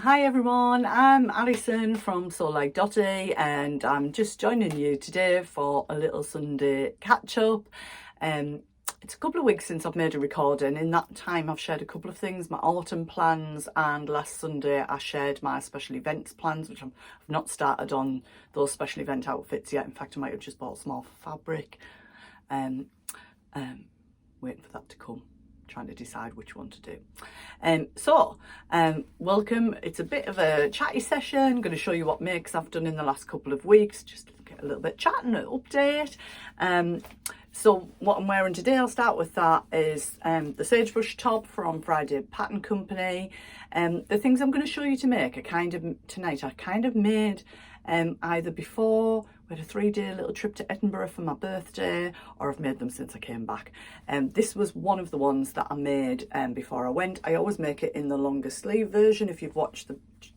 Hi everyone, I'm Alison from Floral Lotta and I'm just joining you today for a little Sunday catch up. It's a couple of weeks since I've made a recording. In that time I've shared a couple of things, my autumn plans, and last Sunday I shared my special events plans, which I've not started on those special event outfits yet. In fact, I might have just bought some more fabric. Waiting for that to come, trying to decide which one to do. Welcome. It's a bit of a chatty session. I'm going to show you what makes I've done in the last couple of weeks, just get a little bit chat and an update. So what I'm wearing today, I'll start with that, is the Sagebrush top from Friday Pattern Company. The things I'm going to show you to make are tonight I kind of made either before we had a 3-day little trip to Edinburgh for my birthday, or I've made them since I came back. This was one of the ones that I made before I went. I always make it in the longer sleeve version. If you've watched the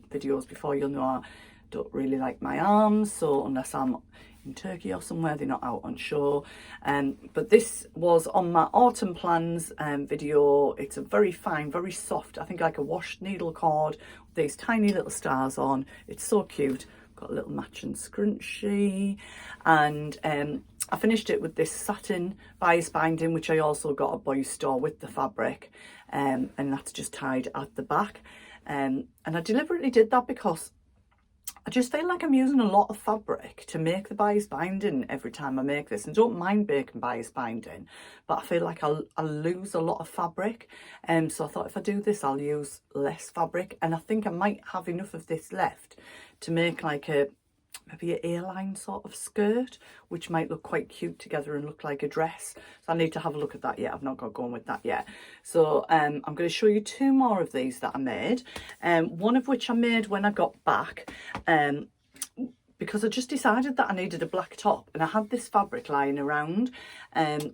videos before, you'll know I don't really like my arms, so unless I'm in Turkey or somewhere, they're not out on show. But this was on my autumn plans video. It's a very fine, very soft, I think like a washed needle cord with these tiny little stars on. It's so cute. Got a little matching scrunchie, and I finished it with this satin bias binding, which I also got at Boys Store with the fabric, and that's just tied at the back. And I deliberately did that because I just feel like I'm using a lot of fabric to make the bias binding every time I make this, and don't mind making bias binding, but I feel like I'll lose a lot of fabric. So I thought if I do this, I'll use less fabric, and I think I might have enough of this left to make like maybe an A-line sort of skirt, which might look quite cute together and look like a dress. So I need to have a look at that yet. I've not got going with that yet. So I'm going to show you 2 more of these that I made. One of which I made when I got back, because I just decided that I needed a black top, and I had this fabric lying around. Pound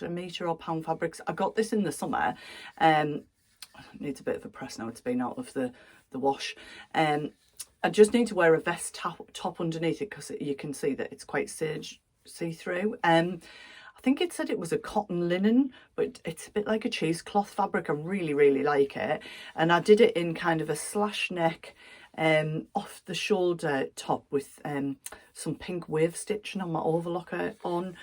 a metre or pound fabrics. I got this in the summer. Needs a bit of a press now, it's been out of the wash. I just need to wear a vest top underneath it because you can see that it's quite see-through. I think it said it was a cotton linen, but it's a bit like a cheesecloth fabric. I really like it, and I did it in kind of a slash neck off the shoulder top with some pink wave stitching on my overlocker on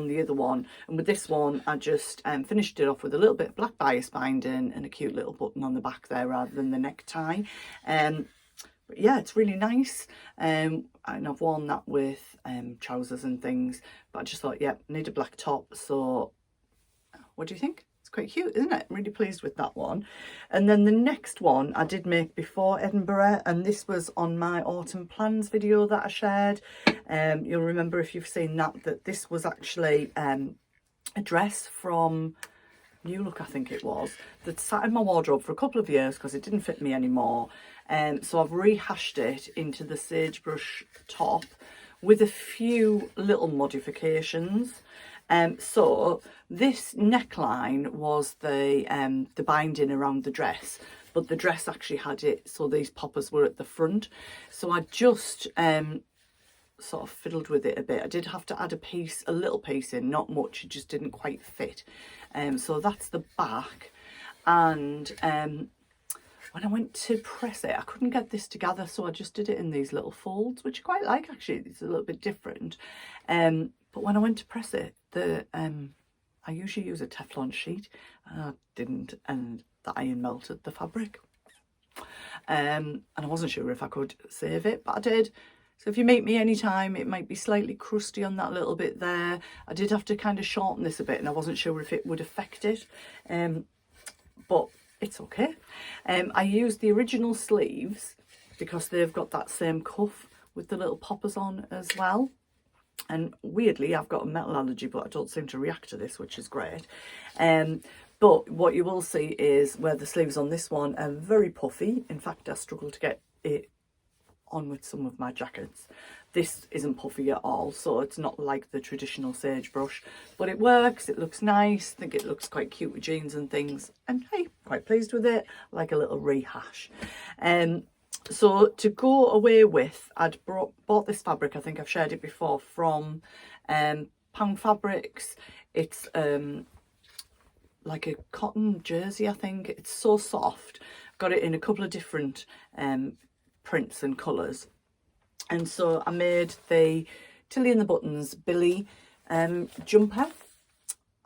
the other one. And with this one I just finished it off with a little bit of black bias binding and a cute little button on the back there rather than the necktie. But yeah, it's really nice, and I've worn that with trousers and things, but I just thought, yeah, I need a black top. So what do you think? It's quite cute, isn't it? I'm really pleased with that one. And then the next one I did make before Edinburgh, and this was on my autumn plans video that I shared. You'll remember, if you've seen that this was actually a dress from New Look, I think it was, that sat in my wardrobe for a couple of years because it didn't fit me anymore. So I've rehashed it into the Sagebrush top with a few little modifications. So this neckline was the binding around the dress, but the dress actually had it so these poppers were at the front. So I just sort of fiddled with it a bit. I did have to add a little piece in, not much, it just didn't quite fit. So that's the back. And when I went to press it, I couldn't get this together, so I just did it in these little folds, which I quite like actually. It's a little bit different. But when I went to press it, I usually use a Teflon sheet, and I didn't, and the iron melted the fabric. And I wasn't sure if I could save it, but I did. So if you meet me anytime, it might be slightly crusty on that little bit there. I did have to kind of shorten this a bit, and I wasn't sure if it would affect it, but it's okay. I used the original sleeves because they've got that same cuff with the little poppers on as well. And weirdly, I've got a metal allergy, but I don't seem to react to this, which is great. But what you will see is where the sleeves on this one are very puffy. In fact, I struggle to get it on with some of my jackets. This isn't puffy at all, so it's not like the traditional Sagebrush, but it works, it looks nice. I think it looks quite cute with jeans and things, and hey, quite pleased with it, like a little rehash. So to go away with, I'd bought this fabric, I think I've shared it before, from Pound Fabrics. It's like a cotton jersey, I think. It's so soft. Got it in a couple of different prints and colours. And so I made the Tilly and the Buttons Billie jumper.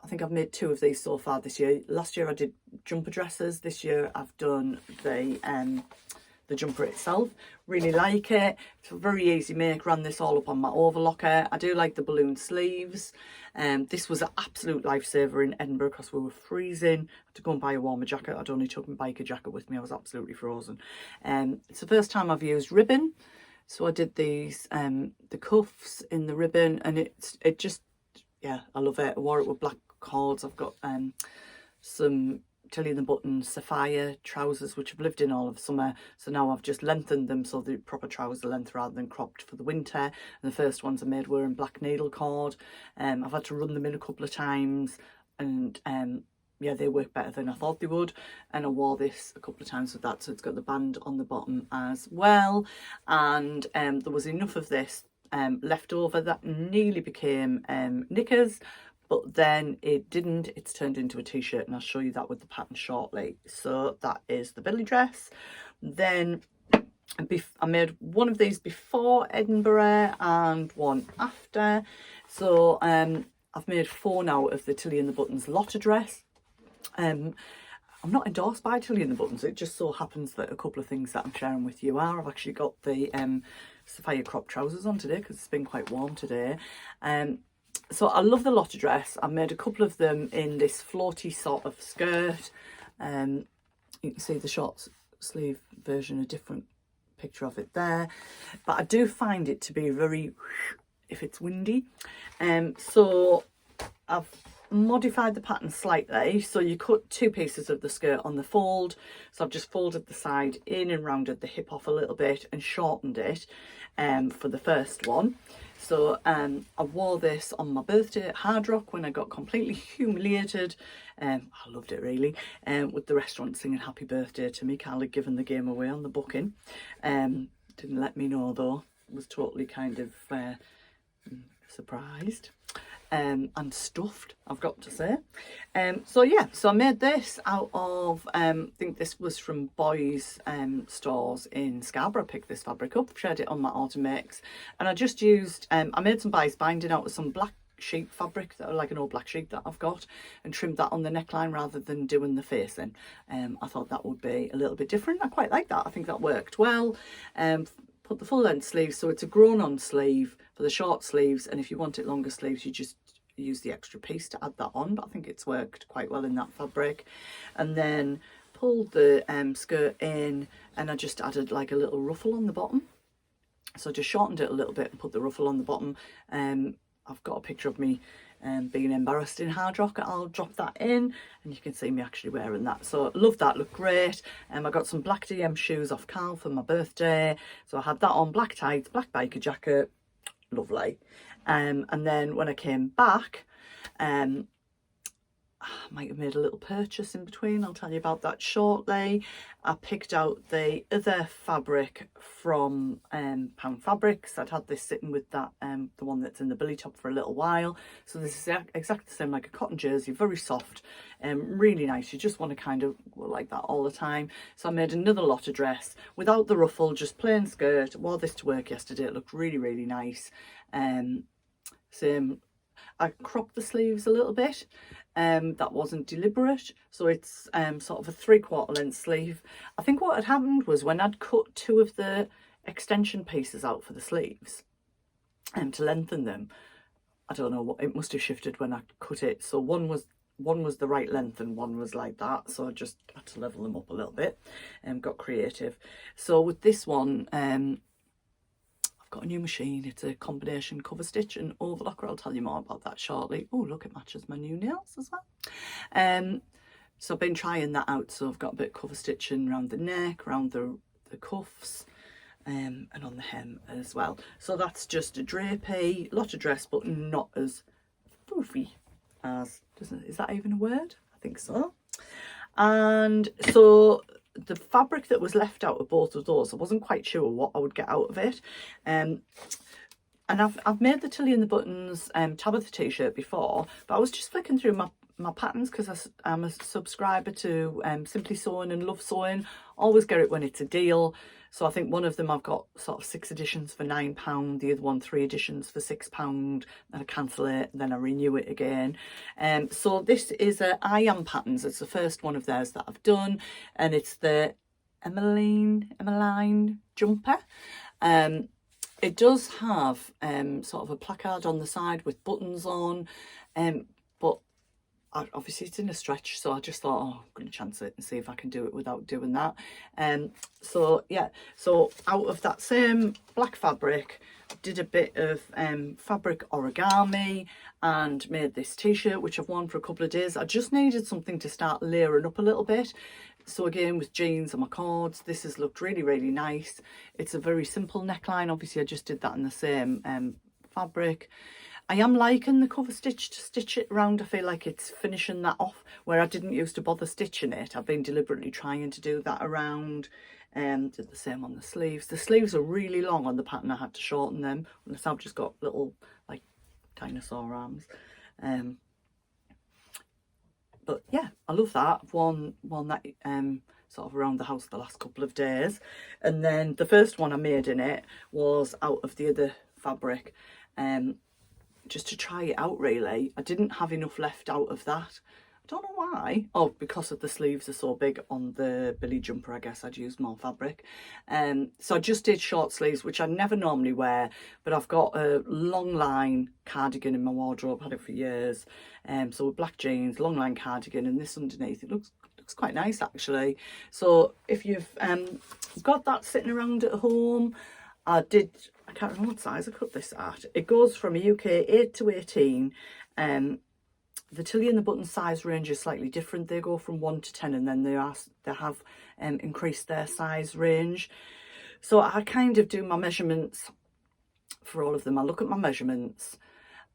I think I've made 2 of these so far this year. Last year I did jumper dresses. This year I've done the jumper itself. Really like it. It's a very easy make. Ran this all up on my overlocker. I do like the balloon sleeves. This was an absolute lifesaver in Edinburgh because we were freezing. I had to go and buy a warmer jacket. I'd only took my biker jacket with me. I was absolutely frozen. It's the first time I've used ribbon. So I did these, the cuffs in the ribbon, and it just, yeah, I love it. I wore it with black cords. I've got some Tilly and the Buttons safiya trousers, which I've lived in all of summer. So now I've just lengthened them so they're proper trouser length rather than cropped for the winter. And the first ones I made were in black needle cord. I've had to run them in a couple of times, and yeah, they work better than I thought they would. And I wore this a couple of times with that, so it's got the band on the bottom as well. And there was enough of this left over that nearly became knickers, but then it didn't. It's turned into a t-shirt, and I'll show you that with the pattern shortly. So that is the Billie dress. Then I made one of these before Edinburgh and one after. So I've made 4 now of the Tilly and the Buttons Lotta dress. I'm not endorsed by Tilly and the Buttons. It just so happens that a couple of things that I'm sharing with you are. I've actually got the safiya crop trousers on today because it's been quite warm today. So I love the Lotta dress. I made a couple of them in this floaty sort of skirt. You can see the short sleeve version, a different picture of it there. But I do find it to be very, if it's windy. So I've modified the pattern slightly. So you cut 2 pieces of the skirt on the fold. So I've just folded the side in and rounded the hip off a little bit and shortened it for the first one. So I wore this on my birthday at Hard Rock when I got completely humiliated. I loved it really, with the restaurant singing happy birthday to me. Carl had given the game away on the booking. Didn't let me know though. Was totally kind of surprised. And stuffed, I've got to say. So yeah, so I made this out of, I think this was from Boys stores in Scarborough. I picked this fabric up, shared it on my autumn mix, and I just used, I made some bias binding out of some black sheep fabric, that like an old black sheep that I've got, and trimmed that on the neckline rather than doing the facing. I thought that would be a little bit different. I quite like that. I think that worked well. Put the full length sleeve, so it's a grown on sleeve for the short sleeves, and if you want it longer sleeves you just use the extra piece to add that on, but I think it's worked quite well in that fabric. And then pulled the skirt in, and I just added like a little ruffle on the bottom, so just shortened it a little bit and put the ruffle on the bottom. I've got a picture of me being embarrassed in Hard Rock. I'll drop that in and you can see me actually wearing that. So love that, looked great. I got some black DM shoes off Carl for my birthday, so I had that on, black tights, black biker jacket, lovely. And then when I came back, I might have made a little purchase in between. I'll tell you about that shortly. I picked out the other fabric from Pound Fabrics. I'd had this sitting with that, the one that's in the Billie top, for a little while. So this is exactly the same, like a cotton jersey, very soft, really nice. You just want to kind of like that all the time. So I made another Lotta dress without the ruffle, just plain skirt. Wore this to work yesterday. It looked really, really nice. Same. I cropped the sleeves a little bit. That wasn't deliberate, so it's sort of a 3/4 length sleeve. I think what had happened was when I'd cut 2 of the extension pieces out for the sleeves to lengthen them, I don't know what, it must have shifted when I cut it. So one was the right length and one was like that, so I just had to level them up a little bit and got creative. So with this one, got a new machine. It's a combination cover stitch and overlocker. I'll tell you more about that shortly. Oh, look, it matches my new nails as well. So I've been trying that out. So I've got a bit of cover stitching around the neck, around the cuffs, and on the hem as well. So that's just a drapey Lotta dress, but not as foofy as, is that even a word? I think so. And so the fabric that was left out of both of those, I wasn't quite sure what I would get out of it. And I've made the Tilly and the Buttons Tabitha t-shirt before, but I was just flicking through my patterns, because I'm a subscriber to Simply Sewing and Love Sewing. Always get it when it's a deal. So I think one of them I've got sort of 6 editions for £9, the other one 3 editions for £6. Then I cancel it, then I renew it again. So this is a I Am Patterns. It's the first one of theirs that I've done, and it's the Emeline jumper. It does have sort of a placard on the side with buttons on, but obviously it's in a stretch, so I just thought, oh, I'm going to chance it and see if I can do it without doing that. So yeah, so out of that same black fabric, did a bit of fabric origami and made this t-shirt, which I've worn for a couple of days. I just needed something to start layering up a little bit. So again, with jeans and my cords, this has looked really, really nice. It's a very simple neckline. Obviously, I just did that in the same fabric. I am liking the cover stitch to stitch it around. I feel like it's finishing that off, where I didn't used to bother stitching it. I've been deliberately trying to do that around. Did the same on the sleeves. The sleeves are really long on the pattern. I had to shorten them. Unless I've just got little like dinosaur arms. But yeah, I love that. I've worn that sort of around the house the last couple of days. And then the first one I made in it was out of the other fabric. Just to try it out, really. I didn't have enough left out of that. I don't know why. Oh, because of the sleeves are so big on the Billie jumper, I guess I'd used more fabric. So I just did short sleeves, which I never normally wear, but I've got a long line cardigan in my wardrobe, had it for years. So with black jeans, long line cardigan, and this underneath, it looks quite nice actually. So if you've got that sitting around at home, I can't remember what size I cut this at. It goes from a UK 8 to 18. The tilly and the button size range is slightly different. They go from 1 to 10, and then they have increased their size range. So I kind of do my measurements for all of them. I look at my measurements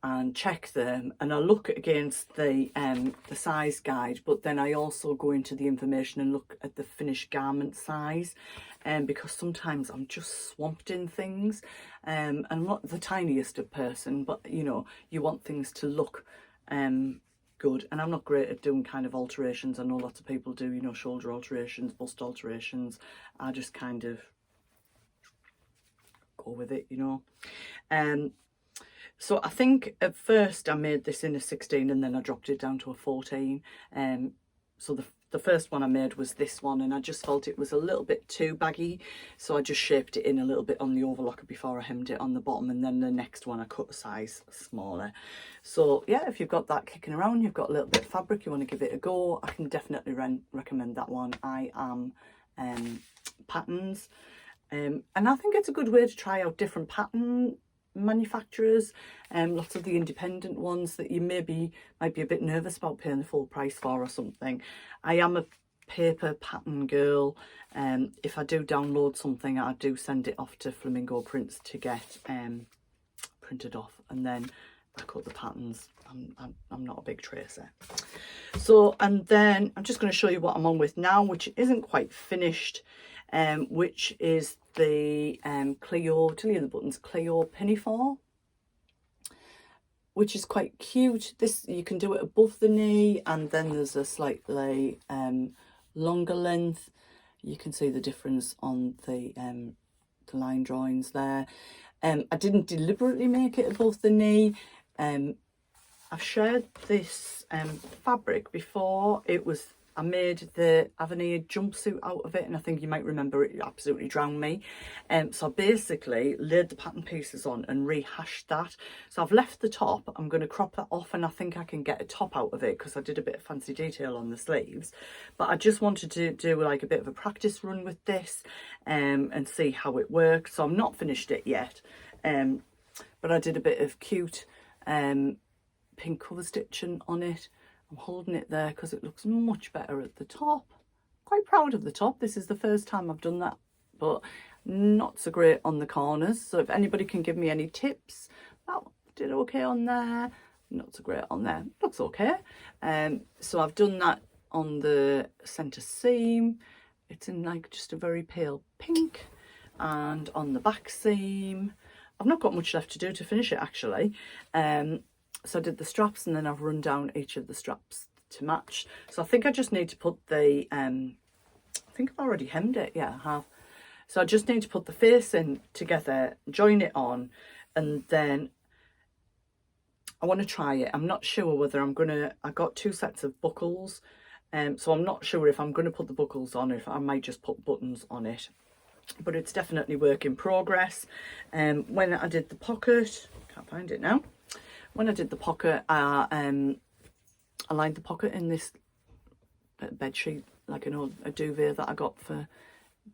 and check them, and I look against the size guide, but then I also go into the information and look at the finished garment size, because sometimes I'm just swamped in things. I'm not the tiniest of person, but you know, you want things to look good, and I'm not great at doing kind of alterations. I know lots of people do, you know, shoulder alterations, bust alterations. I just kind of go with it, you know. So I think at first I made this in a 16, and then I dropped it down to a 14. So the first one I made was this one, and I just felt it was a little bit too baggy, so I just shaped it in a little bit on the overlocker before I hemmed it on the bottom, and then the next one I cut a size smaller. So yeah, if you've got that kicking around, you've got a little bit of fabric, you want to give it a go, I can definitely recommend that one. I Am Patterns. And I think it's a good way to try out different pattern manufacturers, lots of the independent ones that you might be a bit nervous about paying the full price for or something. I am a paper pattern girl. If I do download something, I do send it off to Flamingo Prints to get printed off, and then I cut the patterns. I'm not a big tracer. So, and then I'm just going to show you what I'm on with now, which isn't quite finished, which is the Cleo, Tilly and the Buttons Cleo pinafore, which is quite cute. This, you can do it above the knee, and then there's a slightly longer length. You can see the difference on the line drawings there. I didn't deliberately make it above the knee. I've shared this fabric before. I made the Avenir jumpsuit out of it, and I think you might remember it absolutely drowned me. So I basically laid the pattern pieces on and rehashed that. So I've left the top. I'm going to crop that off, and I think I can get a top out of it because I did a bit of fancy detail on the sleeves. But I just wanted to do like a bit of a practice run with this and see how it works. So I'm not finished it yet, but I did a bit of cute pink cover stitching on it. I'm holding it there because it looks much better at the top. Quite proud of the top. This is the first time I've done that, but not so great on the corners. So if anybody can give me any tips, that did okay on there, not so great on there, looks okay. So I've done that on the centre seam. It's in like just a very pale pink, and on the back seam I've not got much left to do to finish it actually. So I did the straps, and then I've run down each of the straps to match. So I think I just need to put the, I think I've already hemmed it, yeah I have. So I just need to put the face in together, join it on, and then I want to try it. I'm not sure whether I'm going to, I got 2 sets of buckles, so I'm not sure if I'm going to put the buckles on or if I might just put buttons on it. But it's definitely work in progress. When I did the pocket, can't find it now. When I did the pocket, I lined the pocket in this bed sheet, like an old a duvet that I got for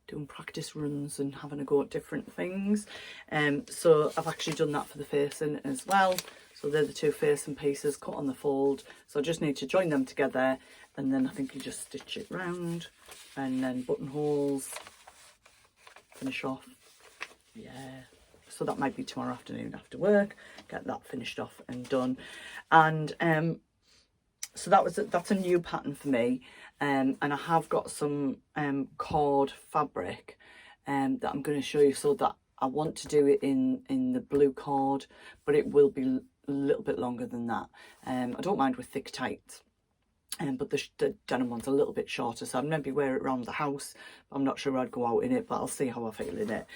doing practice runs and having a go at different things. So I've actually done that for the facing as well. So they're the 2 facing pieces cut on the fold. So I just need to join them together, and then I think you just stitch it round, and then buttonholes, finish off. Yeah. So that might be tomorrow afternoon after work, get that finished off and done. And so that's a new pattern for me. And I have got some cord fabric that I'm going to show you, so that I want to do it in the blue cord, but it will be a little bit longer than that. I don't mind with thick tights, but the denim one's a little bit shorter, so I'd maybe wear it around the house. I'm not sure I'd go out in it, but I'll see how I feel in it.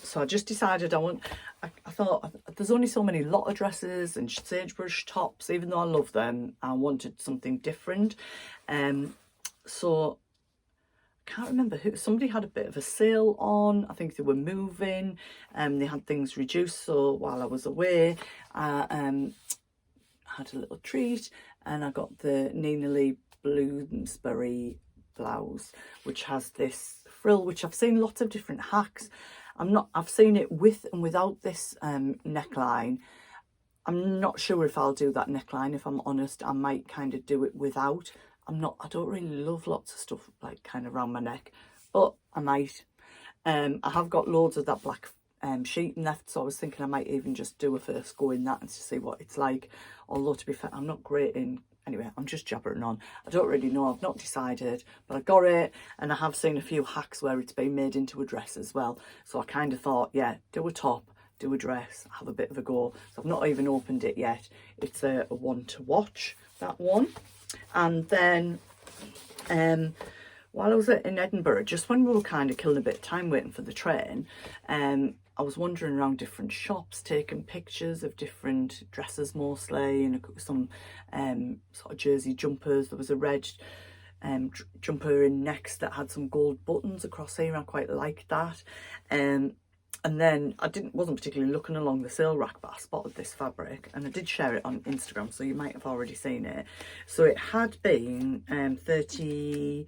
So I just decided I thought there's only so many Lotta dresses and Sagebrush tops, even though I love them, I wanted something different. So I can't remember who, somebody had a bit of a sale on, I think they were moving, they had things reduced, so while I was away, I had a little treat, and I got the Nina Lee Bloomsbury blouse, which has this frill, which I've seen lots of different hacks. I've seen it with and without this neckline. I'm not sure if I'll do that neckline, if I'm honest. I might kind of do it without. I don't really love lots of stuff like kind of around my neck, but I might. I have got loads of that black sheeting left, so I was thinking I might even just do a first go in that and to see what it's like. Although, to be fair, I'm not great in, anyway, I'm just jabbering on. I don't really know, I've not decided, but I got it, and I have seen a few hacks where it's been made into a dress as well. So I kind of thought, yeah, do a top, do a dress, have a bit of a go. So I've not even opened it yet. It's a one to watch, that one. And then while I was in Edinburgh, just when we were kind of killing a bit of time waiting for the train, I was wandering around different shops, taking pictures of different dresses mostly, and some sort of jersey jumpers. There was a red jumper in next that had some gold buttons across here. I quite liked that. And then I wasn't particularly looking along the sale rack, but I spotted this fabric, and I did share it on Instagram, so you might have already seen it. So it had been £36,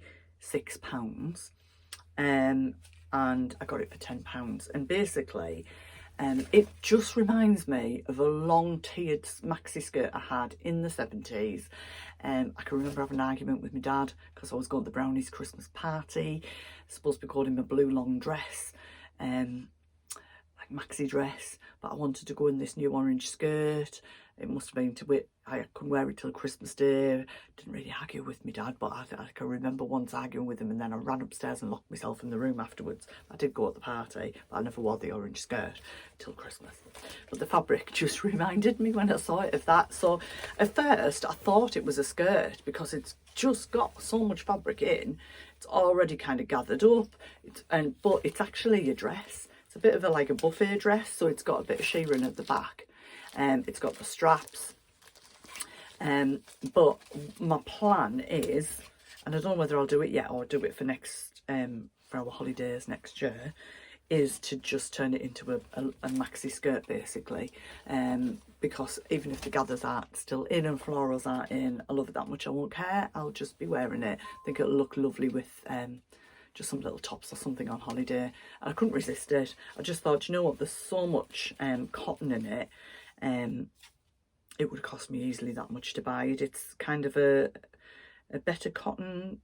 and I got it for £10. And basically, it just reminds me of a long tiered maxi skirt I had in the 70s. I can remember having an argument with my dad because I was going to the Brownies Christmas party. Supposed to be called him a blue long dress, like maxi dress, but I wanted to go in this new orange skirt. It must have been I couldn't wear it till Christmas Day. Didn't really argue with my dad, but I can remember once arguing with him, and then I ran upstairs and locked myself in the room afterwards. I did go at the party, but I never wore the orange skirt till Christmas. But the fabric just reminded me when I saw it of that. So at first I thought it was a skirt because it's just got so much fabric in. It's already kind of gathered up, but it's actually a dress. It's a bit of like a buffet dress, so it's got a bit of shirring at the back. It's got the straps, but my plan is, and I don't know whether I'll do it yet or do it for for our holidays next year, is to just turn it into a maxi skirt basically, because even if the gathers aren't still in and florals aren't in, I love it that much, I won't care. I'll just be wearing it. I think it'll look lovely with just some little tops or something on holiday. And I couldn't resist it. I just thought, you know what, there's so much cotton in it. It would cost me easily that much to buy it. It's kind of a better cotton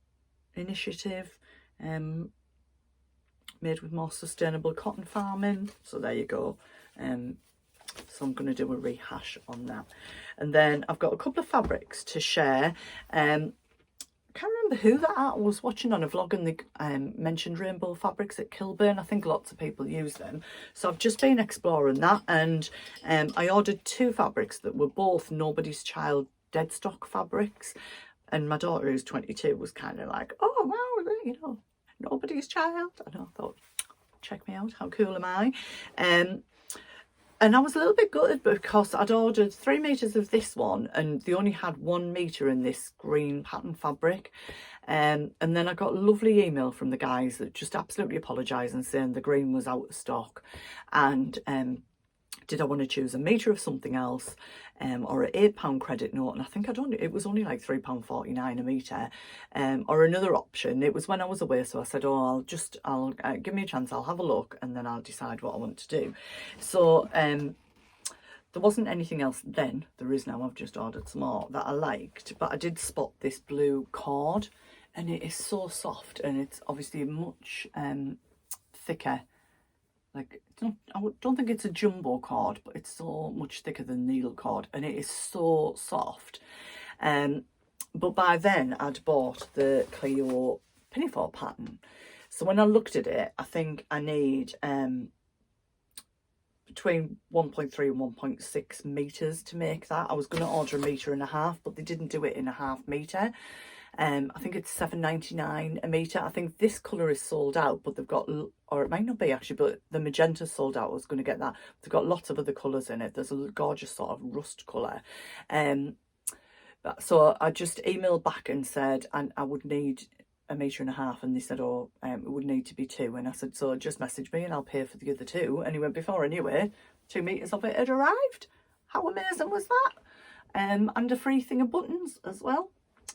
initiative, made with more sustainable cotton farming. So there you go. So I'm going to do a rehash on that. And then I've got a couple of fabrics to share. I can't remember who that I was watching on a vlog, and they mentioned rainbow fabrics at Kilburn. I think lots of people use them. So I've just been exploring that, and I ordered 2 fabrics that were both Nobody's Child dead stock fabrics. And my daughter, who's 22, was kind of like, oh wow, you know, nobody's child. And I thought, check me out, how cool am I? And I was a little bit gutted because I'd ordered 3 meters of this one and they only had 1 meter in this green pattern fabric. And then I got a lovely email from the guys that just absolutely apologising, saying the green was out of stock, and did I want to choose a metre of something else, or an £8 credit note, and I think it was only like £3.49 a metre, or another option. It was when I was away, so I said, oh, I'll give me a chance, I'll have a look and then I'll decide what I want to do. So there wasn't anything else then, there is now, I've just ordered some more that I liked, but I did spot this blue cord, and it is so soft, and it's obviously much thicker. Like, I don't think it's a jumbo cord, but it's so much thicker than needle cord, and it is so soft. But by then I'd bought the Cleo pinafore pattern. So when I looked at it, I think I need between 1.3 and 1.6 meters to make that. I was going to order 1.5 meters, but they didn't do it in 1/2 meter. I think it's £7.99 a metre. I think this colour is sold out, but they've got, or it might not be actually, but the magenta's sold out. I was going to get that. They've got lots of other colours in it. There's a gorgeous sort of rust colour. So I just emailed back and said, and I would need 1.5 meters, and they said, oh, it would need to be 2. And I said, so just message me and I'll pay for the other 2. And he went, before anyway, 2 meters of it had arrived. How amazing was that? And a free thing of buttons as well,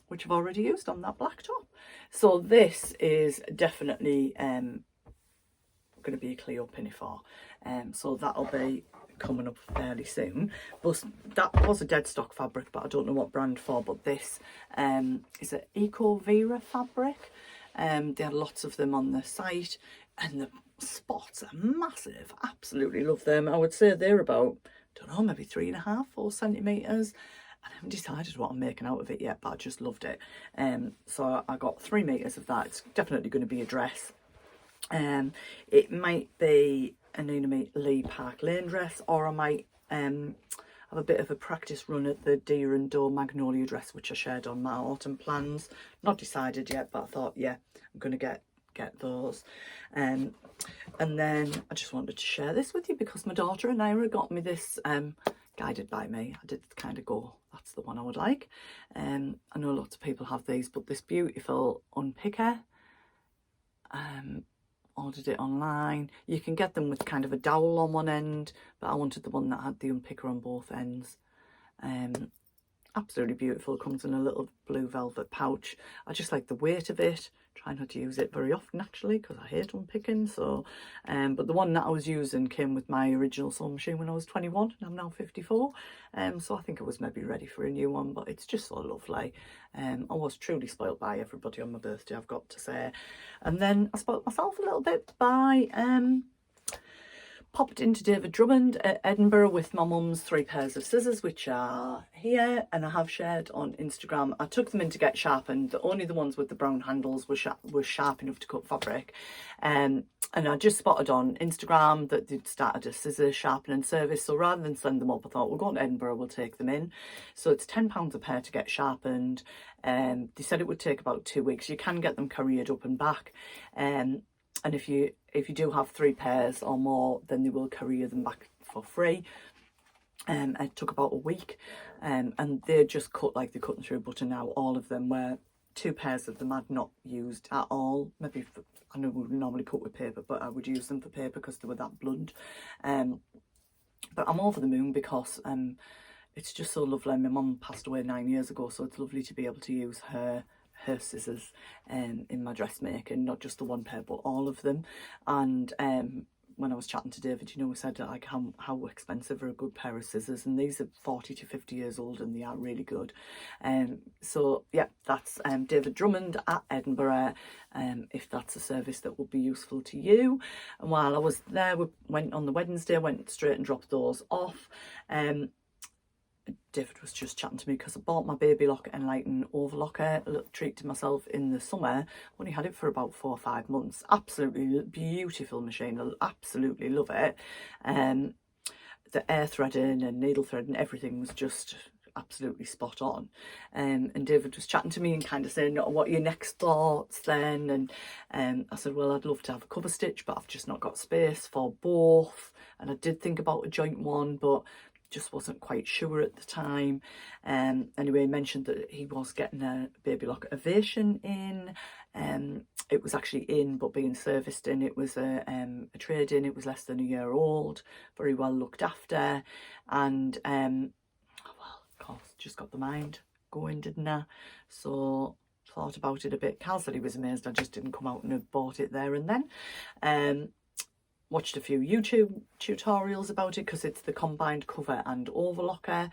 which I've already used on that black top. So this is definitely going to be a Cleo pinafore. So that'll be coming up fairly soon. But that was a dead stock fabric, but I don't know what brand for. But this is an Eco Vera fabric. They had lots of them on the site, and the spots are massive. Absolutely love them. I would say they're about, I don't know, maybe 3.5, 4 centimetres. I haven't decided what I'm making out of it yet, but I just loved it. So I got 3 meters of that. It's definitely going to be a dress. It might be a Nina Lee Park Lane dress, or I might have a bit of a practice run at the Deer and Doe Magnolia dress, which I shared on my autumn plans. Not decided yet, but I thought, yeah, I'm going to get those. And then I just wanted to share this with you because my daughter and Ira got me this, guided by me. I did kind of go, that's the one I would like. I know lots of people have these, but this beautiful unpicker, ordered it online. You can get them with kind of a dowel on one end, but I wanted the one that had the unpicker on both ends. Absolutely beautiful. It comes in a little blue velvet pouch. I just like the weight of it. Try not to use it very often actually, because I hate unpicking. So but the one that I was using came with my original sewing machine when I was 21, and I'm now 54. So I think I was maybe ready for a new one, but it's just so lovely. I was truly spoilt by everybody on my birthday, I've got to say. And then I spoilt myself a little bit by popped into David Drummond at Edinburgh with my mum's 3 pairs of scissors, which are here, and I have shared on Instagram. I took them in to get sharpened. Only the ones with the brown handles were sharp enough to cut fabric. And I just spotted on Instagram that they'd started a scissor sharpening service. So rather than send them up, I thought, we'll go to Edinburgh, we'll take them in. So it's £10 a pair to get sharpened. They said it would take about 2 weeks. You can get them couriered up and back. And if you do have 3 pairs or more, then they will courier them back for free. It took about a week, and they're just cut like they're cutting through butter now, all of them, where 2 pairs of them I'd not used at all. Maybe I know we would normally cut with paper, but I would use them for paper because they were that blunt. But I'm over the moon because it's just so lovely. My mum passed away 9 years ago, so it's lovely to be able to use her scissors in my dressmaking, not just the 1 pair but all of them. And when I was chatting to David, you know, we said like how expensive are a good pair of scissors, and these are 40 to 50 years old and they are really good. So yeah, that's David Drummond at Edinburgh, if that's a service that would be useful to you. And while I was there, we went on the Wednesday, went straight and dropped those off. David was just chatting to me because I bought my baby locker Emeline overlocker, a little treat to myself in the summer. Only had it for about 4 or 5 months. Absolutely beautiful machine. I absolutely love it. The air threading and needle threading, everything was just absolutely spot on. And David was chatting to me and kind of saying, what are your next thoughts then? And I said, well, I'd love to have a cover stitch, but I've just not got space for both. And I did think about a joint one, but just wasn't quite sure at the time. Anyway, he mentioned that he was getting a Baby Lock Ovation in. It was actually in, but being serviced in. It was a trade-in. It was less than a year old, very well looked after. And, well, of course, just got the mind going, didn't I? So thought about it a bit. Cal said he was amazed I just didn't come out and have bought it there and then. Watched a few YouTube tutorials about it because it's the combined cover and overlocker,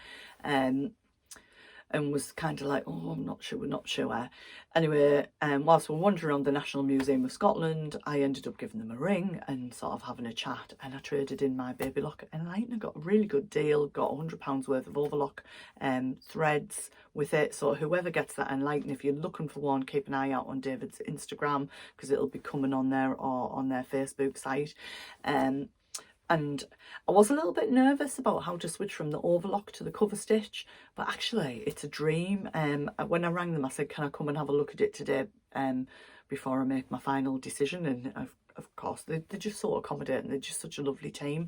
and was kind of like, oh, I'm not sure. Anyway, whilst we're wandering around the National Museum of Scotland, I ended up giving them a ring and sort of having a chat, and I traded in my Baby Lock Enlighten. I got a really good deal, got £100 worth of overlock threads with it. So whoever gets that Enlighten, if you're looking for one, keep an eye out on David's Instagram because it'll be coming on there or on their Facebook site. And I was a little bit nervous about how to switch from the overlock to the cover stitch, but actually it's a dream. When I rang them, I said, can I come and have a look at it today before I make my final decision? And of course, they're just so accommodating. They're just such a lovely team.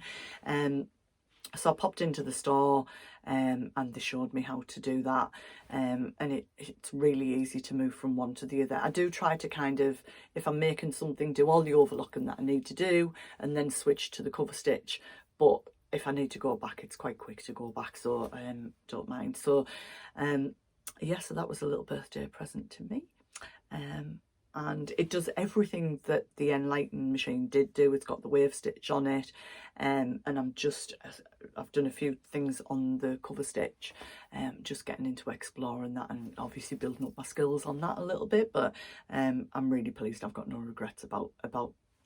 So I popped into the store and they showed me how to do that, and it's really easy to move from one to the other. I do try to kind of, if I'm making something, do all the overlocking that I need to do and then switch to the cover stitch, but if I need to go back, it's quite quick to go back, so don't mind. So yeah, so that was a little birthday present to me. And it does everything that the Enlighten machine did do. It's got the wave stitch on it, and I've done a few things on the cover stitch, just getting into exploring that and obviously building up my skills on that a little bit, but I'm really pleased. I've got no regrets about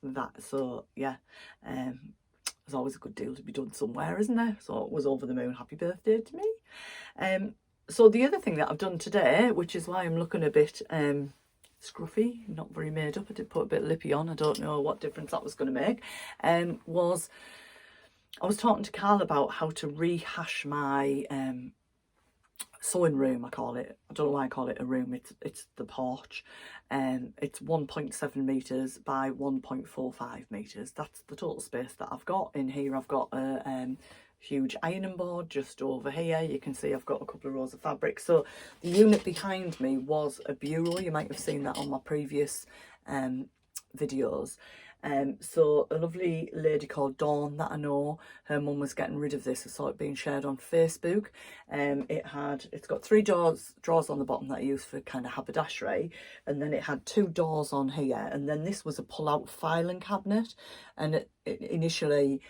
that. So yeah, there's always a good deal to be done somewhere, isn't there? So it was over the moon. Happy birthday to me. So the other thing that I've done today, which is why I'm looking a bit scruffy, not very made up, I did put a bit of lippy on, I don't know what difference that was going to make, was I was talking to Carl about how to rehash my sewing room, I call it. I don't know why I call it a room, it's the porch. It's 1.7 metres by 1.45 metres. That's the total space that I've got. In here I've got a huge ironing board just over here. You can see I've got a couple of rows of fabric. So the unit behind me was a bureau. You might have seen that on my previous videos. So a lovely lady called Dawn that I know, her mum was getting rid of this. I saw it being shared on Facebook. It's got 3 drawers on the bottom that I use for kind of haberdashery, and then it had 2 doors on here, and then this was a pull-out filing cabinet, and it initially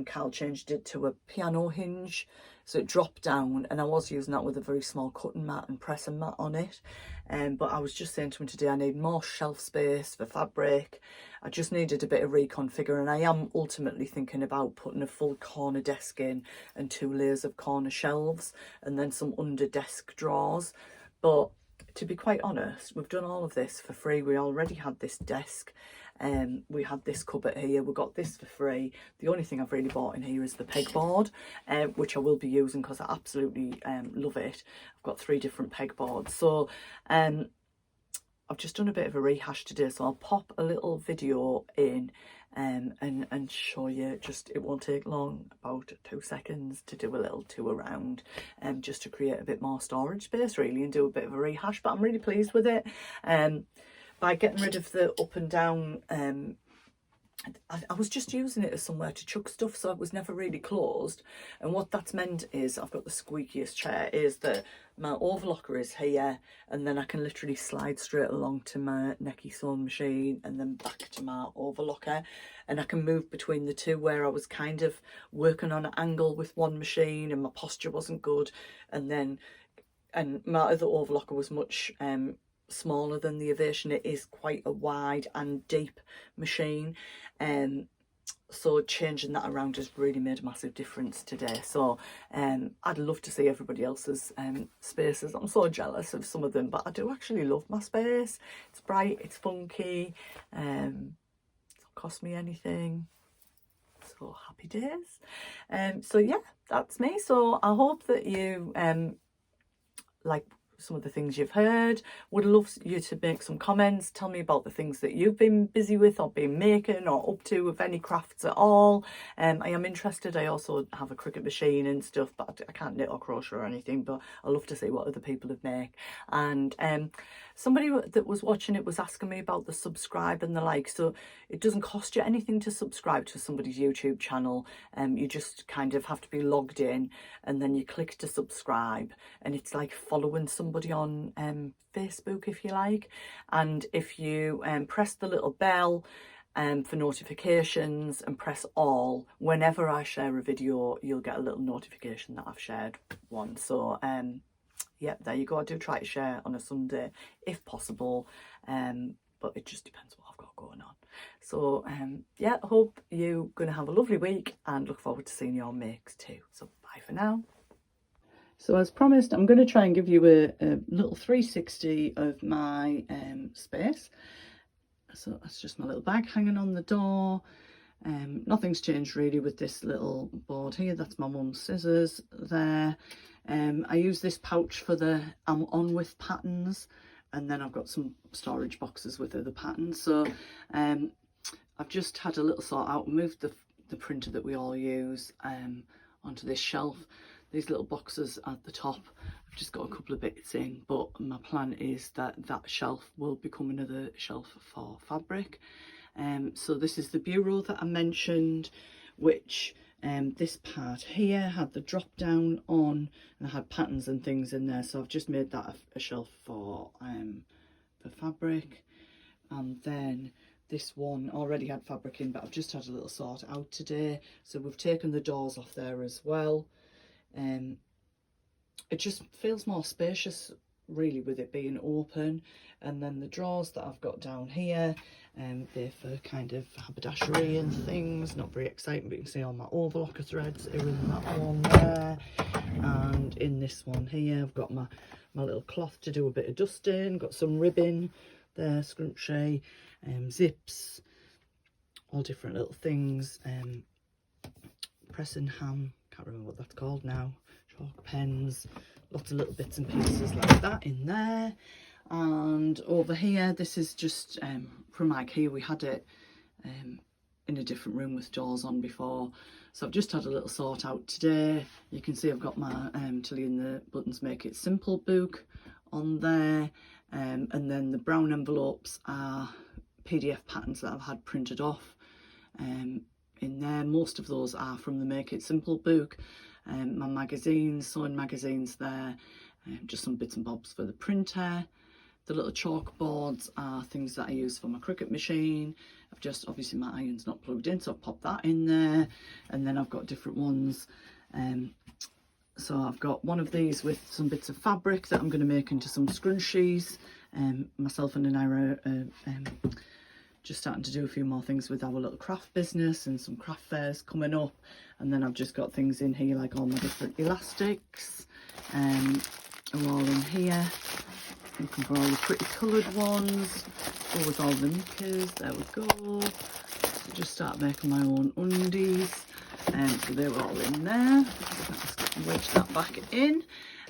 Carl changed it to a piano hinge, so it dropped down, and I was using that with a very small cutting mat and pressing mat on it. But I was just saying to him today, I need more shelf space for fabric. I just needed a bit of reconfigure, and I am ultimately thinking about putting a full corner desk in and 2 layers of corner shelves and then some under desk drawers. But to be quite honest, we've done all of this for free. We already had this desk, we had this cupboard here, we got this for free. The only thing I've really bought in here is the pegboard, which I will be using because I absolutely love it. I've got 3 different pegboards. So I've just done a bit of a rehash today, so I'll pop a little video in and show you. Just, it won't take long, about 2 seconds, to do a little tour around, just to create a bit more storage space really and do a bit of a rehash. But I'm really pleased with it. By getting rid of the up and down, I was just using it as somewhere to chuck stuff, so it was never really closed. And what that's meant is, I've got the squeakiest chair, is that my overlocker is here, and then I can literally slide straight along to my necky sewing machine and then back to my overlocker, and I can move between the two, where I was kind of working on an angle with one machine and my posture wasn't good, and my other overlocker was much smaller than the Ovation. It is quite a wide and deep machine, so changing that around has really made a massive difference today. So I'd love to see everybody else's spaces. I'm so jealous of some of them, but I do actually love my space. It's bright, it's funky, it doesn't cost me anything, so happy days. So yeah, that's me. So I hope that you like some of the things you've heard. Would love you to make some comments. Tell me about the things that you've been busy with or been making or up to, with any crafts at all. I am interested. I also have a Cricut machine and stuff, but I can't knit or crochet or anything, but I love to see what other people have made. And somebody that was watching it was asking me about the subscribe and the like. So it doesn't cost you anything to subscribe to somebody's YouTube channel. You just kind of have to be logged in, and then you click to subscribe, and it's like following somebody on Facebook, if you like. And if you press the little bell for notifications and press all, whenever I share a video, you'll get a little notification that I've shared one. So yeah, there you go. I do try to share on a Sunday if possible, but it just depends what I've got going on. So yeah, I hope you're going to have a lovely week and look forward to seeing your makes too. So bye for now. So as promised, I'm going to try and give you a little 360 of my space. So that's just my little bag hanging on the door. Nothing's changed really with this little board here. That's my mum's scissors there. I use this pouch for the I'm on with patterns, and then I've got some storage boxes with other patterns. So I've just had a little sort out, moved the printer that we all use onto this shelf. These little boxes at the top, I've just got a couple of bits in, but my plan is that that shelf will become another shelf for fabric. So this is the bureau that I mentioned, which this part here had the drop down on, and I had patterns and things in there. So I've just made that a shelf for fabric. And then this one already had fabric in, but I've just had a little sort out today. So we've taken the doors off there as well. It just feels more spacious really with it being open. And then the drawers that I've got down here, they're for kind of haberdashery and things. Not very exciting, but you can see all my overlocker threads are in that one there. And in this one here, I've got my little cloth to do a bit of dusting. Got some ribbon there, scrunchie, zips, all different little things. Pressing ham, can't remember what that's called now. Chalk pens, lots of little bits and pieces like that in there. And over here, this is just from IKEA. We had it in a different room with doors on before, so I've just had a little sort out today. You can see I've got my Tilly and the Buttons Make It Simple book on there, and then the brown envelopes are PDF patterns that I've had printed off in there. Most of those are from the Make It Simple book. My magazines, sewing magazines there, just some bits and bobs for the printer. The little chalkboards are things that I use for my Cricut machine. I've just, obviously my iron's not plugged in, so I've popped that in there. And then I've got different ones. So I've got one of these with some bits of fabric that I'm going to make into some scrunchies. Myself and Anira are just starting to do a few more things with our little craft business, and some craft fairs coming up. And then I've just got things in here like all my different elastics are all in here. Looking for all the pretty coloured ones. Go with all the knickers. There we go. So just start making my own undies. So they're all in there. Just wedge that back in.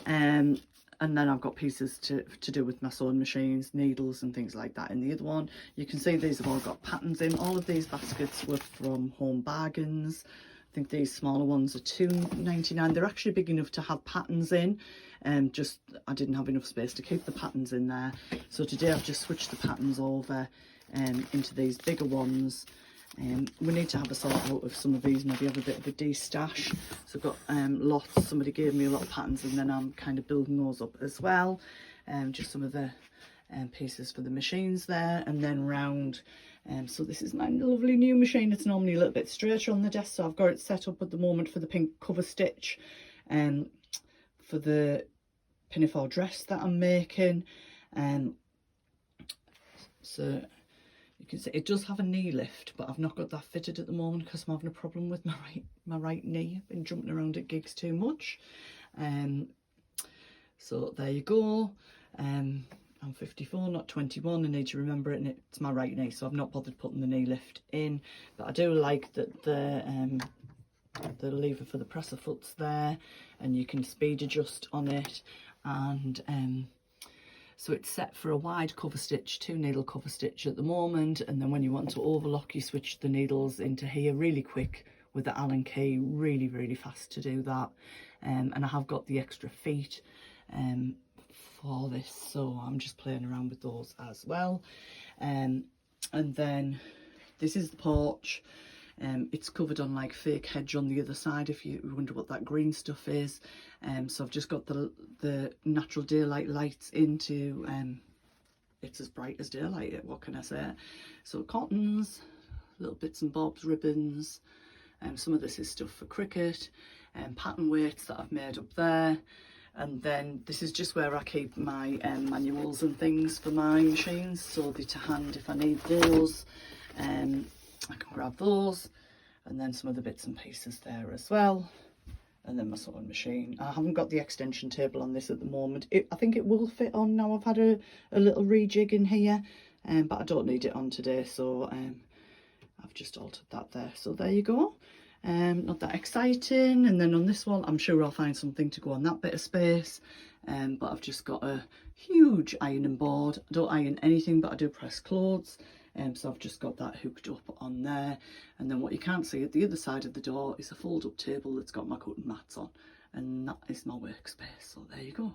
And then I've got pieces to do with my sewing machines, needles and things like that in the other one. You can see these have all got patterns in. All of these baskets were from Home Bargains. I think these smaller ones are £2.99. They're actually big enough to have patterns in. Just I didn't have enough space to keep the patterns in there. So today I've just switched the patterns over into these bigger ones. We need to have a sort out of some of these, maybe have a bit of a de-stash. So I've got lots. Somebody gave me a lot of patterns, and then I'm kind of building those up as well. Just some of the pieces for the machines there, and then round. So this is my lovely new machine. It's normally a little bit straighter on the desk, so I've got it set up at the moment for the pink cover stitch for the pinafore dress that I'm making. So you can see it does have a knee lift, but I've not got that fitted at the moment because I'm having a problem with my right knee. I've been jumping around at gigs too much. So there you go. I'm 54, not 21. I need to remember it, and it's my right knee, so I've not bothered putting the knee lift in. But I do like that the lever for the presser foot's there, and you can speed adjust on it. and so it's set for a wide cover stitch, 2 needle cover stitch at the moment, and then when you want to overlock, you switch the needles into here really quick with the Allen key, really fast to do that. And I have got the extra feet for this, so I'm just playing around with those as well. And then this is the porch. It's covered on like fake hedge on the other side, if you wonder what that green stuff is. So I've just got the natural daylight lights into, it's as bright as daylight, what can I say? So cottons, little bits and bobs, ribbons, some of this is stuff for cricket, pattern weights that I've made up there. And then this is just where I keep my manuals and things for my machines, so they're to hand if I need those. I can grab those, and then some of the bits and pieces there as well. And then my sewing machine. I haven't got the extension table on this at the moment. I think it will fit on now. I've had a little rejig in here, but I don't need it on today, so I've just altered that there. So there you go. Not that exciting. And then on this one, I'm sure I'll find something to go on that bit of space. But I've just got a huge ironing board. I don't iron anything, but I do press clothes. So I've just got that hooked up on there. And then what you can't see at the other side of the door is a fold-up table that's got my cutting mats on. And that is my workspace. So there you go.